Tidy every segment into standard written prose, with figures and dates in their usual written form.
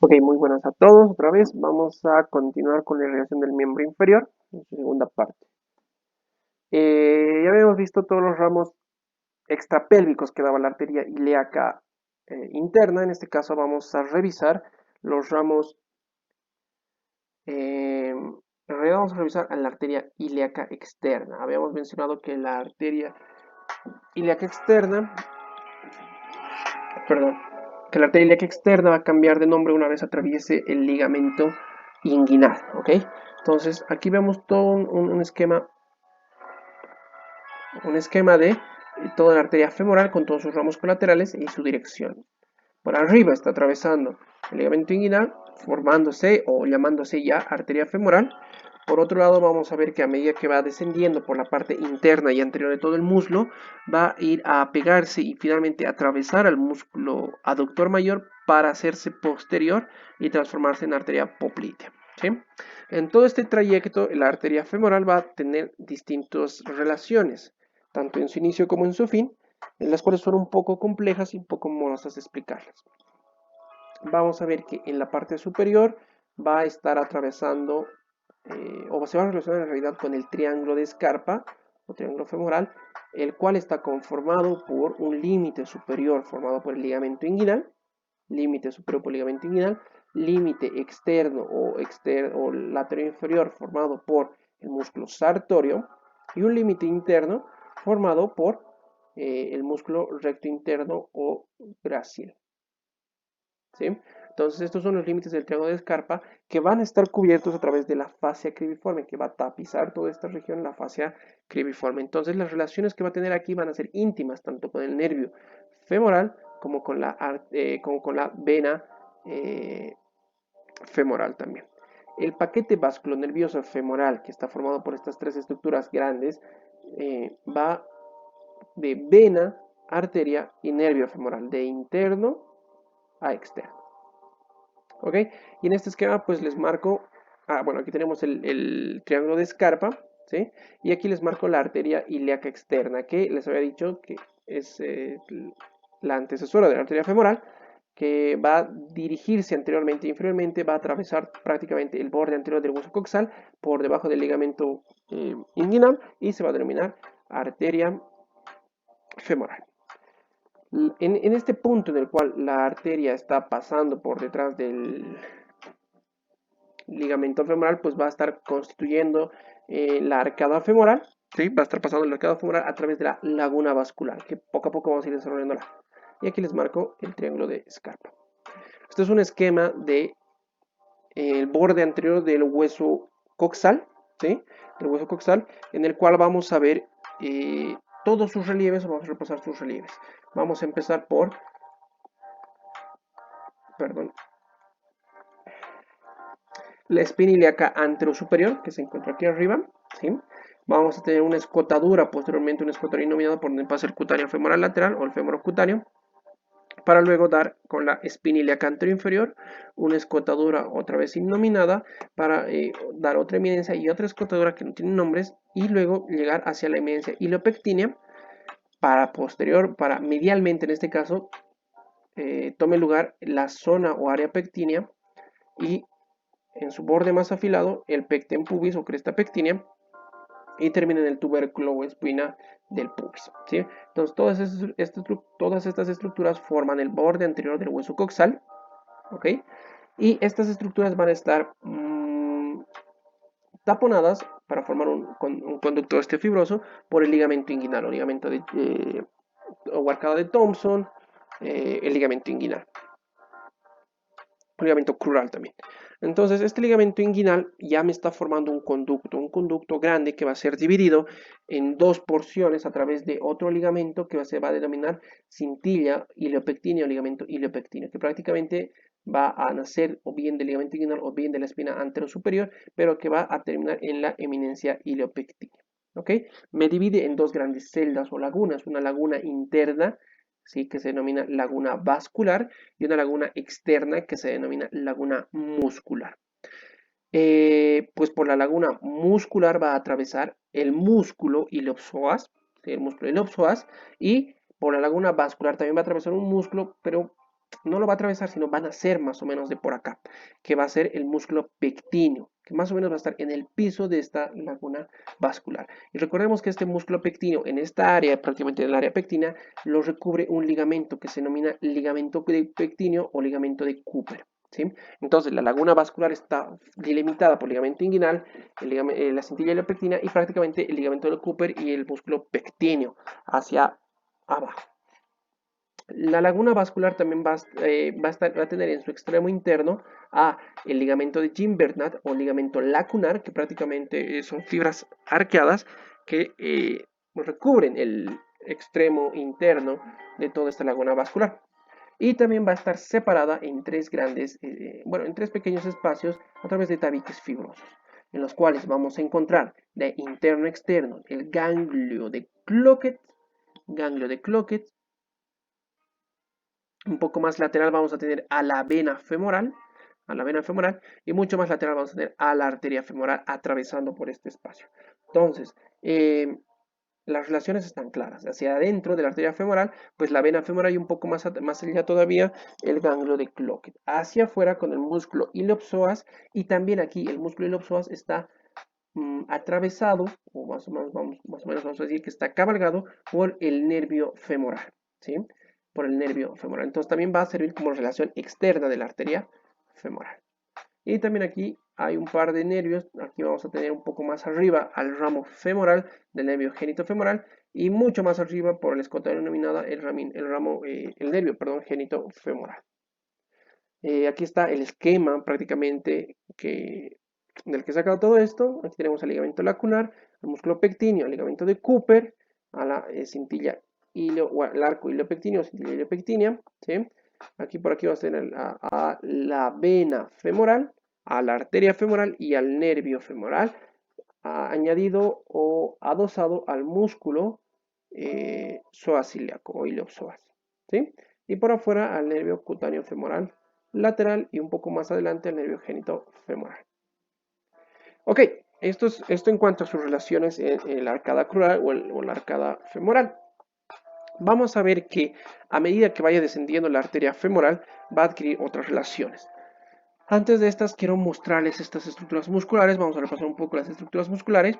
Ok, muy buenas a todos. Otra vez vamos a continuar con la irrigación del miembro inferior, en su segunda parte. Ya habíamos visto todos los ramos extrapélvicos que daba la arteria ilíaca interna. En este caso vamos a revisar los ramos, en realidad vamos a revisar a la arteria ilíaca externa. Habíamos mencionado que la arteria ilíaca externa, perdón, que la arteria ilíaca externa va a cambiar de nombre una vez atraviese el ligamento inguinal, ¿ok? Entonces aquí vemos todo un esquema de toda la arteria femoral con todos sus ramos colaterales y su dirección. Por arriba está atravesando el ligamento inguinal, formándose o llamándose ya arteria femoral. Por otro lado, vamos a ver que a medida que va descendiendo por la parte interna y anterior de todo el muslo, va a ir a pegarse y finalmente atravesar al músculo aductor mayor para hacerse posterior y transformarse en arteria poplitea. ¿Sí? En todo este trayecto, la arteria femoral va a tener distintas relaciones, tanto en su inicio como en su fin, en las cuales son un poco complejas y un poco molestas de explicarlas. Vamos a ver que en la parte superior va a estar atravesando o se va a relacionar en realidad con el triángulo de Scarpa o triángulo femoral, el cual está conformado por un límite superior formado por el ligamento inguinal, límite superior por el ligamento inguinal, límite externo o lateral inferior formado por el músculo sartorio y un límite interno formado por el músculo recto interno o gracil. ¿Sí? Entonces estos son los límites del triángulo de Scarpa que van a estar cubiertos a través de la fascia cribiforme, que va a tapizar toda esta región, la fascia cribiforme. Entonces las relaciones que va a tener aquí van a ser íntimas, tanto con el nervio femoral como con la vena femoral también. El paquete vasculonervioso femoral, que está formado por estas tres estructuras grandes, va de vena, arteria y nervio femoral, de interno a externo. ¿Ok? Y en este esquema pues les marco, bueno, aquí tenemos el triángulo de Scarpa, ¿sí? Y aquí les marco la arteria ilíaca externa, que les había dicho que es la antecesora de la arteria femoral, que va a dirigirse anteriormente e inferiormente, va a atravesar prácticamente el borde anterior del hueso coxal por debajo del ligamento inguinal y se va a denominar arteria femoral. En este punto en el cual la arteria está pasando por detrás del ligamento femoral, pues va a estar constituyendo la arcada femoral, ¿sí? Va a estar pasando la arcada femoral a través de la laguna vascular, que poco a poco vamos a ir desarrollándola. Y aquí les marco el triángulo de Scarpa. Esto es un esquema de el borde anterior del hueso coxal, ¿sí? Del hueso coxal, en el cual vamos a ver todos sus relieves, vamos a repasar sus relieves. Vamos a empezar por, perdón, la espina ilíaca anterosuperior, que se encuentra aquí arriba, ¿sí? Vamos a tener una escotadura, posteriormente una escotadura inominada por donde pasa el cutáneo femoral lateral o el femorocutáneo, para luego dar con la espina ilíaca anteroinferior, una escotadura otra vez innominada, para dar otra eminencia y otra escotadura que no tienen nombres, y luego llegar hacia la eminencia iliopectínea, para medialmente en este caso, tome lugar la zona o área pectínea y en su borde más afilado el pecten pubis o cresta pectínea y termina en el tubérculo o espina del pubis, ¿sí? Entonces todas estas estructuras forman el borde anterior del hueso coxal, ¿ok? Y estas estructuras van a estar taponadas para formar un conducto osteofibroso por el ligamento inguinal o ligamento o arcada de Thompson, el ligamento inguinal. Un ligamento crural también. Entonces, este ligamento inguinal ya me está formando un conducto grande que va a ser dividido en dos porciones a través de otro ligamento que se va a denominar cintilla iliopectínea o ligamento iliopectíneo, que prácticamente va a nacer o bien del ligamento inguinal o bien de la espina anterosuperior, pero que va a terminar en la eminencia iliopectínea. ¿Ok? Me divide en dos grandes celdas o lagunas, una laguna interna, ¿sí? Que se denomina laguna vascular, y una laguna externa que se denomina laguna muscular. Pues por la laguna muscular va a atravesar el músculo iliopsoas, ¿sí? El músculo iliopsoas, y por la laguna vascular también va a atravesar un músculo, pero no lo va a atravesar, sino van a ser más o menos de por acá, que va a ser el músculo pectíneo, que más o menos va a estar en el piso de esta laguna vascular. Y recordemos que este músculo pectíneo, en esta área, prácticamente en el área pectina, lo recubre un ligamento que se denomina ligamento pectíneo o ligamento de Cooper. ¿Sí? Entonces la laguna vascular está delimitada por el ligamento inguinal, la cintilla iliopectina y prácticamente el ligamento de Cooper y el músculo pectíneo hacia abajo. La laguna vascular también va a tener en su extremo interno el ligamento de Gimbernat o ligamento lacunar, que prácticamente son fibras arqueadas que recubren el extremo interno de toda esta laguna vascular. Y también va a estar separada en en tres pequeños espacios a través de tabiques fibrosos, en los cuales vamos a encontrar de interno a externo el ganglio de Cloquet, un poco más lateral vamos a tener a la vena femoral, y mucho más lateral vamos a tener a la arteria femoral atravesando por este espacio. Entonces, las relaciones están claras. Hacia adentro de la arteria femoral, pues la vena femoral y un poco más allá todavía el ganglio de Cloquet. Hacia afuera con el músculo iliopsoas y también aquí el músculo iliopsoas está atravesado, o más o menos vamos a decir que está cabalgado por el nervio femoral, ¿sí? Por el nervio femoral. Entonces también va a servir como relación externa de la arteria femoral. Y también aquí hay un par de nervios. Aquí vamos a tener un poco más arriba al ramo femoral del nervio genitofemoral y mucho más arriba por el escota denominada el nervio, genitofemoral. Aquí está el esquema prácticamente del que he sacado todo esto. Aquí tenemos el ligamento lacunar, el músculo pectíneo, el ligamento de Cooper, a la cintilla o el arco iliopectíneo, cintilla iliopectínea, ¿sí? Aquí por aquí va a tener a la vena femoral, a la arteria femoral y al nervio femoral, añadido o adosado al músculo psoas ilíaco o iliopsoas, ¿sí? Y por afuera al nervio cutáneo femoral lateral y un poco más adelante al nervio genitofemoral. Ok, esto en cuanto a sus relaciones en la arcada crural o la arcada femoral. Vamos a ver que a medida que vaya descendiendo la arteria femoral va a adquirir otras relaciones. Antes de estas quiero mostrarles estas estructuras musculares. Vamos a repasar un poco las estructuras musculares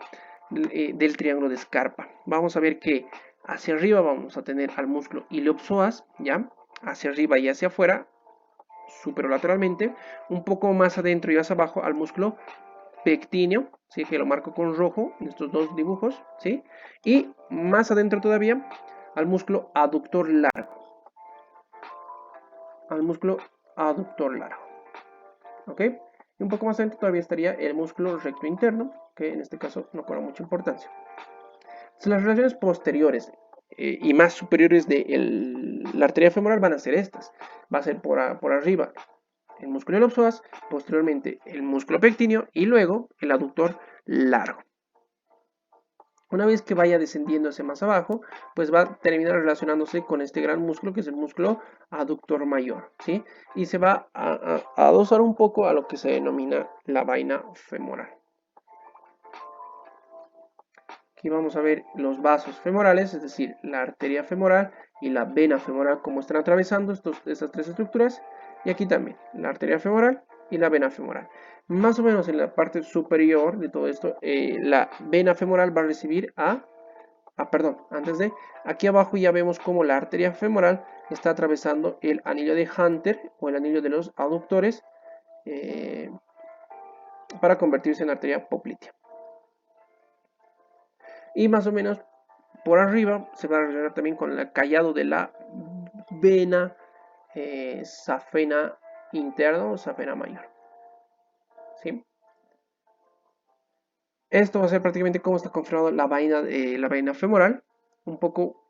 del triángulo de Scarpa. Vamos a ver que hacia arriba vamos a tener al músculo iliopsoas, ¿ya? Hacia arriba y hacia afuera, superolateralmente. Un poco más adentro y hacia abajo al músculo pectíneo, ¿sí? Que lo marco con rojo en estos dos dibujos, ¿sí? Y más adentro todavía al músculo aductor largo. ¿Ok? Y un poco más adentro todavía estaría el músculo recto interno, que en este caso no cobra mucha importancia. Entonces, las relaciones posteriores y más superiores de la arteria femoral van a ser estas. Va a ser por arriba el músculo iliopsoas, posteriormente el músculo pectíneo y luego el aductor largo. Una vez que vaya descendiendo hacia más abajo, pues va a terminar relacionándose con este gran músculo que es el músculo aductor mayor, ¿sí? Y se va a adosar un poco a lo que se denomina la vaina femoral. Aquí vamos a ver los vasos femorales, es decir, la arteria femoral y la vena femoral, cómo están atravesando estas tres estructuras. Y aquí también, la arteria femoral y la vena femoral. Más o menos en la parte superior de todo esto, la vena femoral va a recibir aquí abajo ya vemos cómo la arteria femoral está atravesando el anillo de Hunter o el anillo de los aductores para convertirse en arteria poplitea. Y más o menos por arriba se va a relacionar también con el callado de la vena safena interna o safena mayor. ¿Sí? Esto va a ser prácticamente cómo está configurada la vaina femoral, un poco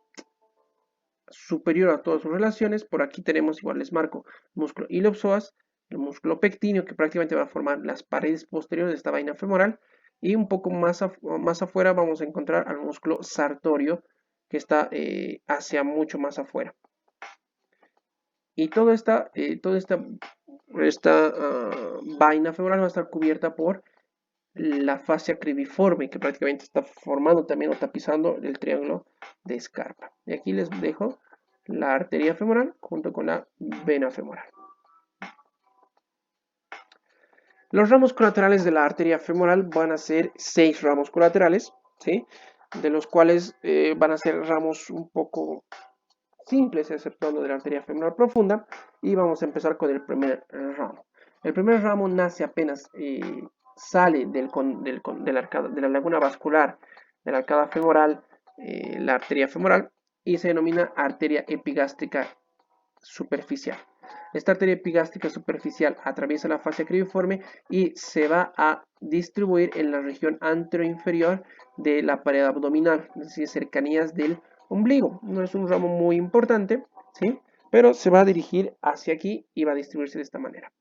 superior a todas sus relaciones. Por aquí tenemos, igual les marco, músculo iliopsoas, el músculo pectíneo que prácticamente va a formar las paredes posteriores de esta vaina femoral. Y un poco más afuera vamos a encontrar al músculo sartorio que está hacia mucho más afuera. Y toda esta vaina femoral va a estar cubierta por la fascia cribiforme que prácticamente está formando también o tapizando el triángulo de Scarpa. Y aquí les dejo la arteria femoral junto con la vena femoral. Los ramos colaterales de la arteria femoral van a ser 6 ramos colaterales, ¿sí? De los cuales van a ser ramos un poco simples, exceptuando de la arteria femoral profunda, y vamos a empezar con el primer ramo. El primer ramo nace apenas sale de la laguna vascular de la arcada femoral, la arteria femoral, y se denomina arteria epigástrica superficial. Esta arteria epigástrica superficial atraviesa la fascia cribiforme y se va a distribuir en la región anteroinferior de la pared abdominal, es decir, cercanías del ombligo. No es un ramo muy importante, ¿sí? Pero se va a dirigir hacia aquí y va a distribuirse de esta manera.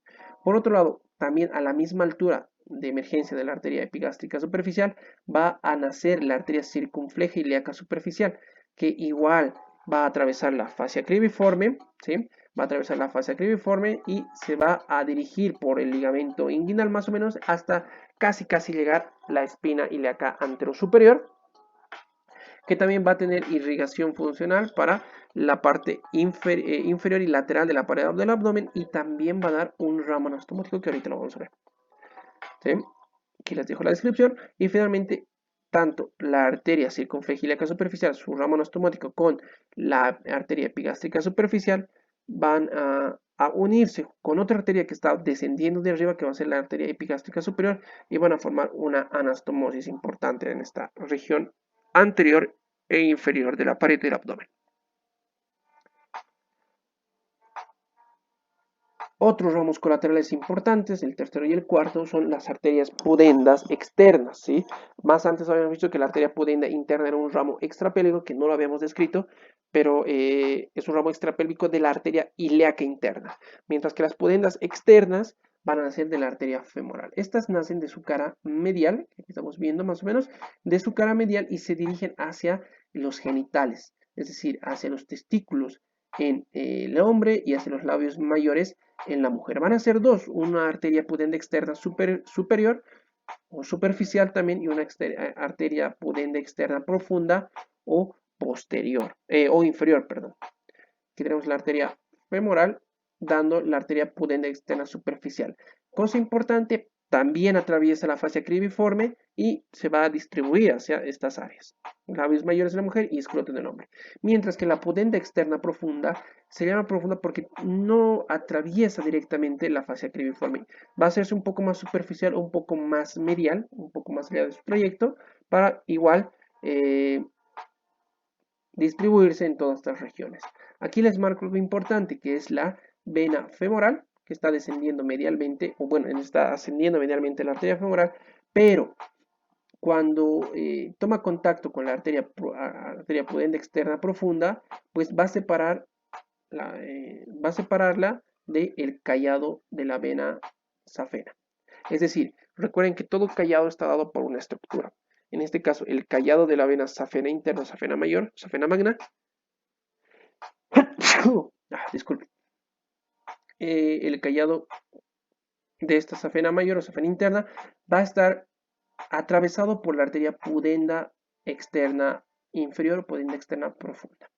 Por otro lado, también a la misma altura de emergencia de la arteria epigástrica superficial va a nacer la arteria circunfleja ilíaca superficial, que igual va a atravesar la fascia cribiforme, ¿sí? Va a atravesar la fascia cribiforme y se va a dirigir por el ligamento inguinal más o menos hasta casi llegar a la espina ilíaca anterosuperior, que también va a tener irrigación funcional para la parte inferior y lateral de la pared del abdomen, y también va a dar un ramo anastomosis que ahorita lo vamos a ver. ¿Sí? Aquí les dejo la descripción. Y finalmente, tanto la arteria circunflejílica superficial, su ramo anastomosis, con la arteria epigástrica superficial van a unirse con otra arteria que está descendiendo de arriba, que va a ser la arteria epigástrica superior, y van a formar una anastomosis importante en esta región anterior e inferior de la pared del abdomen. Otros ramos colaterales importantes, el tercero y el cuarto, son las arterias pudendas externas, ¿sí? Más antes habíamos visto que la arteria pudenda interna era un ramo extrapélvico, que no lo habíamos descrito, pero es un ramo extrapélvico de la arteria ilíaca interna, mientras que las pudendas externas van a nacer de la arteria femoral. Estas nacen de su cara medial, que aquí estamos viendo más o menos, de su cara medial, y se dirigen hacia los genitales, es decir, hacia los testículos en el hombre y hacia los labios mayores en la mujer. Van a ser dos, una arteria pudenda externa superior o superficial también, y una arteria pudenda externa profunda o posterior, o inferior, perdón. Aquí tenemos la arteria femoral dando la arteria pudenda externa superficial. Cosa importante, también atraviesa la fascia cribiforme y se va a distribuir hacia estas áreas, labios mayores de la mujer y escroto del hombre. Mientras que la pudenda externa profunda se llama profunda porque no atraviesa directamente la fascia cribiforme. Va a hacerse un poco más superficial o un poco más medial, un poco más allá de su trayecto, para igual distribuirse en todas estas regiones. Aquí les marco algo importante, que es la vena femoral, que está descendiendo medialmente, o bueno, está ascendiendo medialmente la arteria femoral, pero cuando toma contacto con la arteria pudenda externa profunda, pues va a separarla del callado de la vena safena. Es decir, recuerden que todo callado está dado por una estructura. En este caso, el callado de la vena safena interna, safena mayor, safena magna. Disculpe. El callado de esta safena mayor o safena interna va a estar atravesado por la arteria pudenda externa inferior o pudenda externa profunda.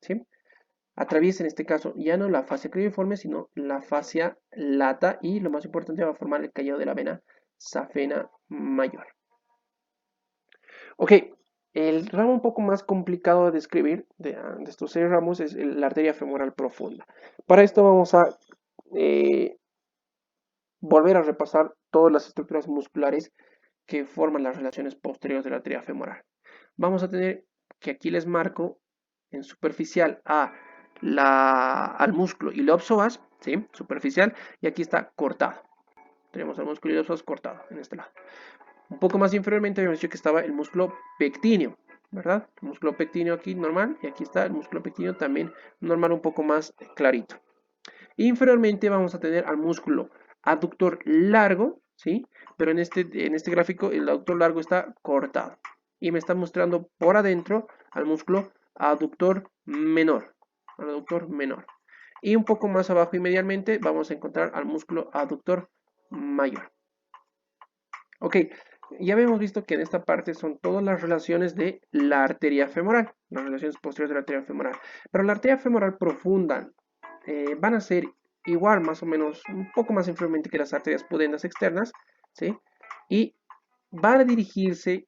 ¿Sí? Atraviesa en este caso ya no la fascia cribiforme, sino la fascia lata, y lo más importante, va a formar el callado de la vena safena mayor. Ok, el ramo un poco más complicado de describir de estos 6 ramos es la arteria femoral profunda. Para esto vamos a volver a repasar todas las estructuras musculares que forman las relaciones posteriores de la arteria femoral. Vamos a tener que aquí les marco en superficial al músculo iliopsoas, ¿sí? Superficial, y aquí está cortado. Tenemos el músculo iliopsoas cortado en este lado. Un poco más inferiormente habíamos dicho que estaba el músculo pectíneo, ¿verdad? El músculo pectíneo aquí normal, y aquí está el músculo pectíneo también normal, un poco más clarito. Inferiormente vamos a tener al músculo aductor largo, ¿sí? Pero en este gráfico el aductor largo está cortado y me está mostrando por adentro al músculo aductor menor, y un poco más abajo y medialmente vamos a encontrar al músculo aductor mayor. Ok, ya habíamos visto que en esta parte son todas las relaciones de la arteria femoral. las relaciones posteriores de la arteria femoral. Pero la arteria femoral profunda van a ser igual, más o menos, un poco más inferiormente que las arterias pudendas externas, ¿sí? Y va a dirigirse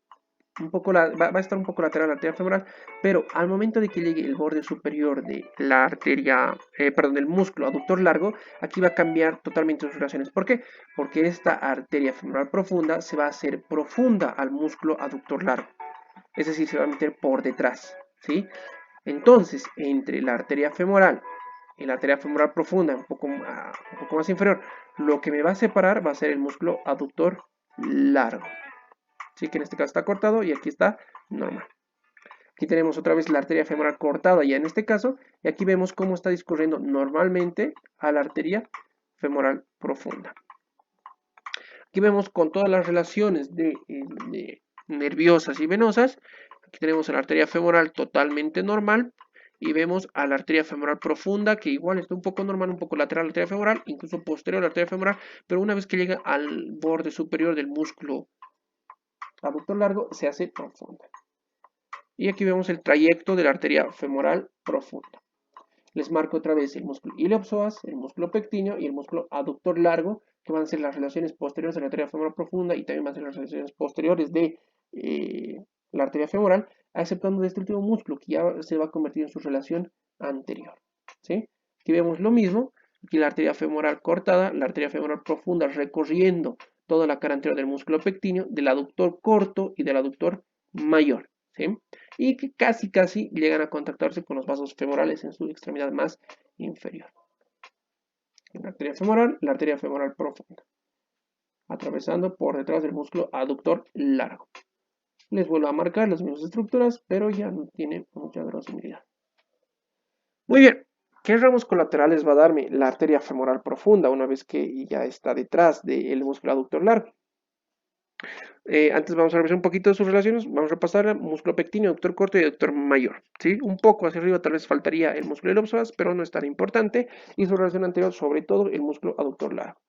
un poco, va a estar un poco lateral a la arteria femoral, pero al momento de que llegue el borde superior de la arteria, perdón, del músculo aductor largo, aquí va a cambiar totalmente sus relaciones. ¿Por qué? Porque esta arteria femoral profunda se va a hacer profunda al músculo aductor largo, es decir, se va a meter por detrás, ¿sí? Entonces, entre la arteria femoral y la arteria femoral profunda, un poco más inferior, lo que me va a separar va a ser el músculo aductor largo. Sí, que en este caso está cortado y aquí está normal. Aquí tenemos otra vez la arteria femoral cortada ya en este caso, y aquí vemos cómo está discurriendo normalmente a la arteria femoral profunda. Aquí vemos con todas las relaciones de nerviosas y venosas. Aquí tenemos a la arteria femoral totalmente normal y vemos a la arteria femoral profunda, que igual está un poco normal, un poco lateral a la arteria femoral, incluso posterior a la arteria femoral, pero una vez que llega al borde superior del músculo aductor largo, se hace profunda. Y aquí vemos el trayecto de la arteria femoral profunda. Les marco otra vez el músculo iliopsoas, el músculo pectíneo y el músculo aductor largo, que van a ser las relaciones posteriores de la arteria femoral profunda y también van a ser las relaciones posteriores de la arteria femoral, exceptuando de este último músculo, que ya se va a convertir en su relación anterior. ¿Sí? Aquí vemos lo mismo, aquí la arteria femoral cortada, la arteria femoral profunda recorriendo toda la cara anterior del músculo pectíneo, del aductor corto y del aductor mayor. ¿Sí? Y que casi llegan a contactarse con los vasos femorales en su extremidad más inferior. La arteria femoral profunda, atravesando por detrás del músculo aductor largo. Les vuelvo a marcar las mismas estructuras, pero ya no tiene mucha grosimidad. Muy bien, ¿qué ramos colaterales va a darme la arteria femoral profunda una vez que ya está detrás del músculo aductor largo? Antes vamos a revisar un poquito de sus relaciones. Vamos a repasar el músculo pectíneo, aductor corto y aductor mayor. ¿Sí? Un poco hacia arriba tal vez faltaría el músculo iliopsoas, pero no es tan importante. Y su relación anterior, sobre todo el músculo aductor largo.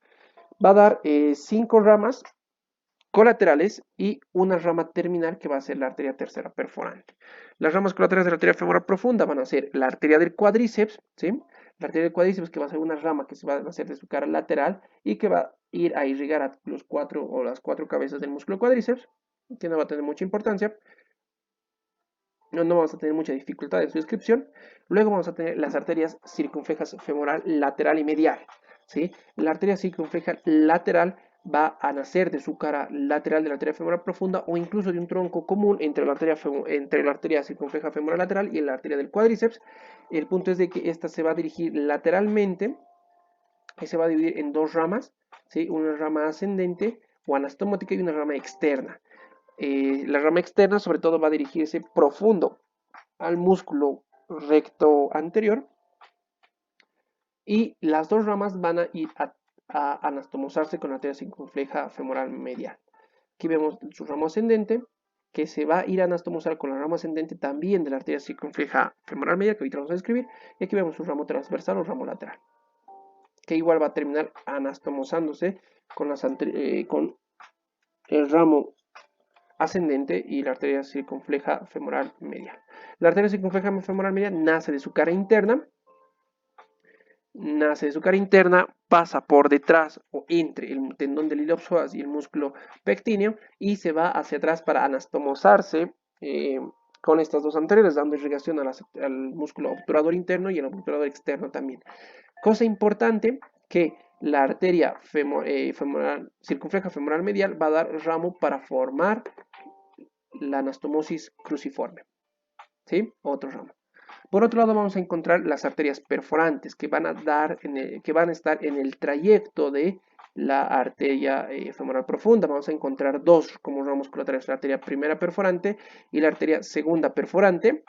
Va a dar 5 ramas colaterales y una rama terminal que va a ser la arteria tercera perforante. Las ramas colaterales de la arteria femoral profunda van a ser la arteria del cuádriceps, ¿sí? La arteria del cuádriceps que va a ser una rama que se va a hacer de su cara lateral y que va a ir a irrigar a las cuatro cabezas del músculo cuádriceps, que no va a tener mucha importancia. No vamos a tener mucha dificultad en su descripción. Luego vamos a tener las arterias circunflejas femoral lateral y medial, ¿sí? La arteria circunfleja lateral va a nacer de su cara lateral de la arteria femoral profunda o incluso de un tronco común entre la arteria circunfleja femoral lateral y la arteria del cuádriceps. El punto es de que esta se va a dirigir lateralmente y se va a dividir en dos ramas, ¿sí? Una rama ascendente o anastomotica y una rama externa. La rama externa sobre todo va a dirigirse profundo al músculo recto anterior y las dos ramas van a ir a anastomosarse con la arteria circunfleja femoral medial. Aquí vemos su ramo ascendente que se va a ir a anastomosar con la rama ascendente también de la arteria circunfleja femoral medial que ahorita vamos a escribir, y aquí vemos su ramo transversal o ramo lateral que igual va a terminar anastomosándose con el ramo ascendente y la arteria circunfleja femoral medial. La arteria circunfleja femoral medial nace de su cara interna, pasa por detrás o entre el tendón del iliopsoas y el músculo pectíneo y se va hacia atrás para anastomosarse con estas dos anteriores, dando irrigación al músculo obturador interno y al obturador externo también. Cosa importante que la arteria circunfleja femoral medial va a dar ramo para formar la anastomosis cruciforme. ¿Sí? Otro ramo. Por otro lado vamos a encontrar las arterias perforantes que van a estar en el trayecto de la arteria femoral profunda. Vamos a encontrar dos como ramos colaterales, la arteria primera perforante y la arteria segunda perforante,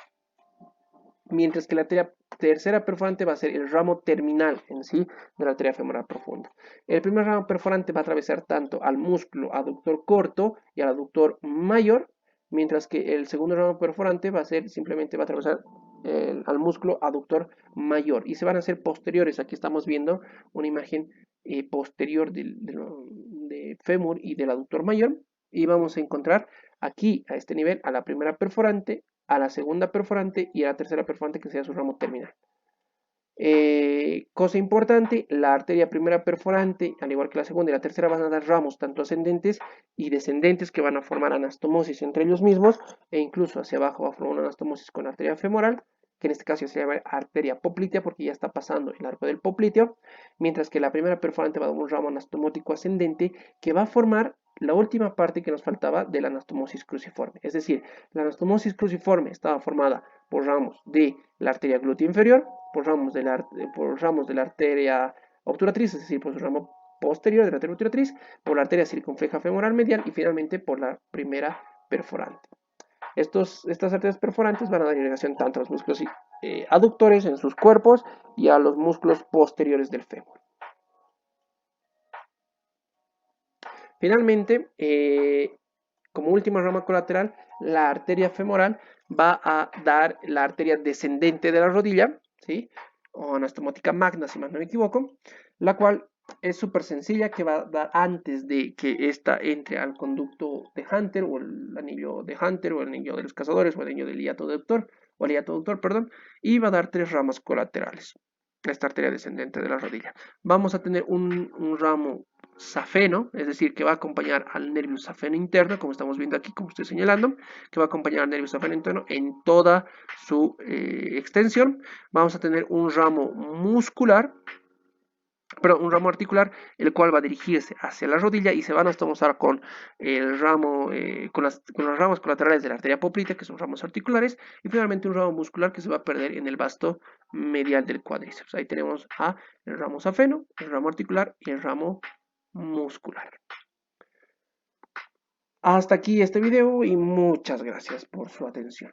mientras que la arteria tercera perforante va a ser el ramo terminal en sí de la arteria femoral profunda. El primer ramo perforante va a atravesar tanto al músculo aductor corto y al aductor mayor, mientras que el segundo ramo perforante va a atravesar al músculo aductor mayor y se van a hacer posteriores. Aquí estamos viendo una imagen posterior de fémur y del aductor mayor y vamos a encontrar aquí a este nivel a la primera perforante, a la segunda perforante y a la tercera perforante que sea su ramo terminal. Cosa importante, la arteria primera perforante, al igual que la segunda y la tercera, van a dar ramos tanto ascendentes y descendentes que van a formar anastomosis entre ellos mismos, e incluso hacia abajo va a formar una anastomosis con arteria femoral, que en este caso se llama arteria poplitea porque ya está pasando el arco del popliteo, mientras que la primera perforante va a dar un ramo anastomótico ascendente que va a formar la última parte que nos faltaba de la anastomosis cruciforme. Es decir, la anastomosis cruciforme estaba formada por ramos de la arteria glútea inferior, por ramos de la arteria obturatriz, es decir, por su ramo posterior de la arteria obturatriz, por la arteria circunfleja femoral medial y finalmente por la primera perforante. Estas arterias perforantes van a dar irrigación tanto a los músculos aductores en sus cuerpos y a los músculos posteriores del fémur. Finalmente, como última rama colateral, la arteria femoral va a dar la arteria descendente de la rodilla, ¿sí? O anastomotica magna, si más no me equivoco, la cual es súper sencilla, que va a dar antes de que ésta entre al conducto de Hunter, o el anillo de Hunter, o el anillo de los cazadores, o el anillo del hiato aductor, o el hiato aductor, perdón, y va a dar 3 ramas colaterales, esta arteria descendente de la rodilla. Vamos a tener un ramo safeno, es decir, que va a acompañar al nervio safeno interno, como estamos viendo aquí, como estoy señalando, que va a acompañar al nervio safeno interno en toda su extensión. Vamos a tener un ramo muscular, pero un ramo articular, el cual va a dirigirse hacia la rodilla y se van a estomosar con el ramo, con las ramas colaterales de la arteria poplitea, que son ramos articulares, y finalmente un ramo muscular que se va a perder en el vasto medial del cuádriceps. Ahí tenemos el ramo safeno, el ramo articular y el ramo muscular. Hasta aquí este video y muchas gracias por su atención.